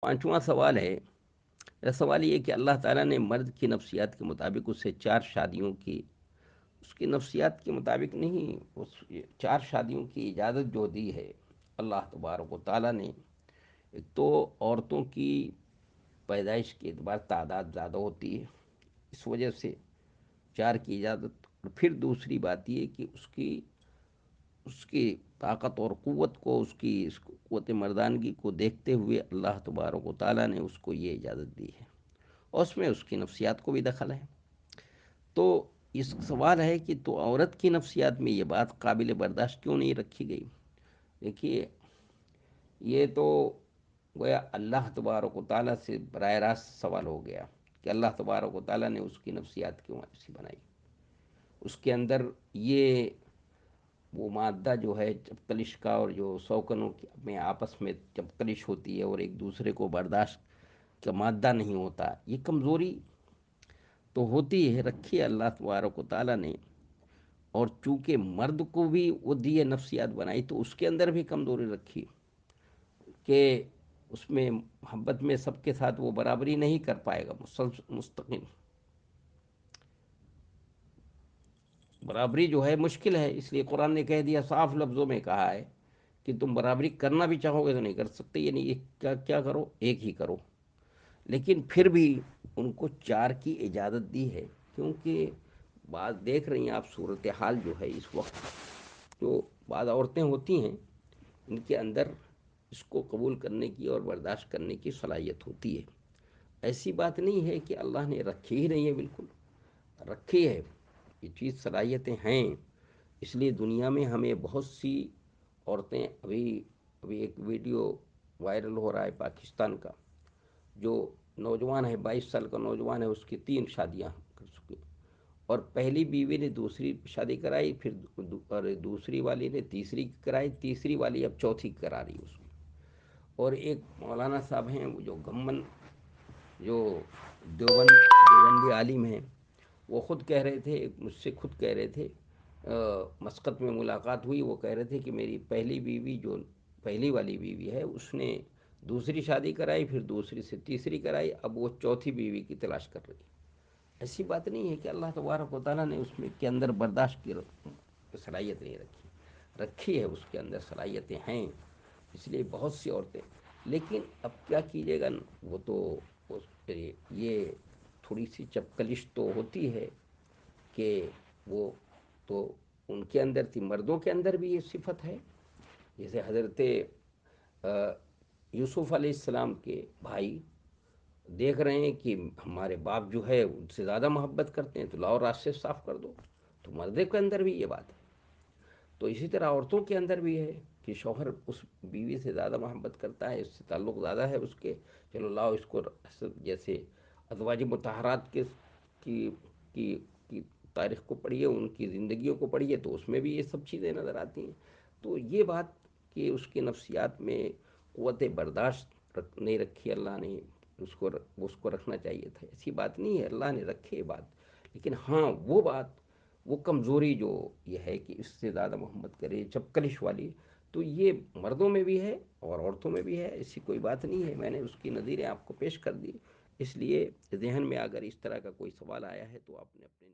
پانچواں سوال ہے، میرا سوال یہ کہ اللہ تعالیٰ نے مرد کی نفسیات کے مطابق اسے چار شادیوں کی، اس کی نفسیات کے مطابق نہیں، اس چار شادیوں کی اجازت جو دی ہے اللہ تبارک و تعالیٰ نے، ایک تو عورتوں کی پیدائش کے اعتبار تعداد زیادہ ہوتی ہے، اس وجہ سے چار کی اجازت، اور پھر دوسری بات یہ کہ اس کی طاقت اور قوت کو، اس قوت مردانگی کو دیکھتے ہوئے اللہ تبارک و تعالیٰ نے اس کو یہ اجازت دی ہے، اور اس میں اس کی نفسیات کو بھی دخل ہے۔ تو اس سوال ہے کہ تو عورت کی نفسیات میں یہ بات قابل برداشت کیوں نہیں رکھی گئی؟ دیکھیے، یہ تو گویا اللہ تبارک و تعالیٰ سے براہ راست سوال ہو گیا کہ اللہ تبارک و تعالیٰ نے اس کی نفسیات کیوں ایسی بنائی، اس کے اندر یہ وہ مادہ جو ہے چپکلش کا، اور جو سوکنوں میں آپس میں چپکلش ہوتی ہے اور ایک دوسرے کو برداشت کا مادہ نہیں ہوتا، یہ کمزوری تو ہوتی ہے، رکھی ہے اللہ تبارک و تعالیٰ نے، اور چونکہ مرد کو بھی وہ دیے نفسیات بنائی تو اس کے اندر بھی کمزوری رکھی کہ اس میں محبت میں سب کے ساتھ وہ برابری نہیں کر پائے گا، مستقل برابری جو ہے مشکل ہے، اس لیے قرآن نے کہہ دیا، صاف لفظوں میں کہا ہے کہ تم برابری کرنا بھی چاہو گے تو نہیں کر سکتے، یعنی ایک کیا کرو، ایک ہی کرو۔ لیکن پھر بھی ان کو چار کی اجازت دی ہے، کیونکہ بعض دیکھ رہی ہیں آپ صورتحال جو ہے اس وقت، جو بعض عورتیں ہوتی ہیں ان کے اندر اس کو قبول کرنے کی اور برداشت کرنے کی صلاحیت ہوتی ہے، ایسی بات نہیں ہے کہ اللہ نے رکھی ہی نہیں ہے، بالکل رکھی ہے، یہ چیز صلاحیتیں ہیں، اس لیے دنیا میں ہمیں بہت سی عورتیں، ابھی ایک ویڈیو وائرل ہو رہا ہے پاکستان کا، جو نوجوان ہے، 22 سال کا نوجوان ہے، اس کی 3 شادیاں کر چکی، اور پہلی بیوی نے دوسری شادی کرائی، پھر اور دوسری والی نے تیسری کرائی، تیسری والی اب چوتھی کرا رہی اس میں۔ اور ایک مولانا صاحب ہیں، وہ جو گمن، جو دیوبندی عالم ہیں، وہ خود کہہ رہے تھے، مجھ سے خود کہہ رہے تھے، مسقط میں ملاقات ہوئی، وہ کہہ رہے تھے کہ میری پہلی بیوی، جو پہلی والی بیوی ہے، اس نے دوسری شادی کرائی، پھر دوسری سے تیسری کرائی، اب وہ چوتھی بیوی کی تلاش کر رہی ہے۔ ایسی بات نہیں ہے کہ اللہ تبارک و تعالیٰ نے اس میں کے اندر برداشت کی صلاحیت نہیں رکھی، رکھی ہے، اس کے اندر صلاحیتیں ہیں، اس لیے بہت سی عورتیں، لیکن اب کیا کیجیے گا، وہ تو یہ تھوڑی سی چپکلش تو ہوتی ہے کہ وہ تو ان کے اندر تھی، مردوں کے اندر بھی یہ صفت ہے، جیسے حضرت یوسف علیہ السلام کے بھائی دیکھ رہے ہیں کہ ہمارے باپ جو ہے ان سے زیادہ محبت کرتے ہیں، تو لاؤ راستے صاف کر دو، تو مردے کے اندر بھی یہ بات ہے، تو اسی طرح عورتوں کے اندر بھی ہے کہ شوہر اس بیوی سے زیادہ محبت کرتا ہے، اس سے تعلق زیادہ ہے اس کے، چلو لاؤ اس کو، جیسے ازواج مطہرات کی کی کی تاریخ کو پڑھیے، ان کی زندگیوں کو پڑھیے، تو اس میں بھی یہ سب چیزیں نظر آتی ہیں۔ تو یہ بات کہ اس کی نفسیات میں قوت برداشت نہیں رکھی اللہ نے، اس کو رکھنا چاہیے تھا، ایسی بات نہیں ہے، اللہ نے رکھے بات، لیکن ہاں وہ بات، وہ کمزوری جو یہ ہے کہ اس سے زیادہ محبت کرے، چپکلش والی، تو یہ مردوں میں بھی ہے اور عورتوں میں بھی ہے، ایسی کوئی بات نہیں ہے، میں نے اس کی نظیریں آپ کو پیش کر دی، اس لیے ذہن میں اگر اس طرح کا کوئی سوال آیا ہے تو آپ نے اپنے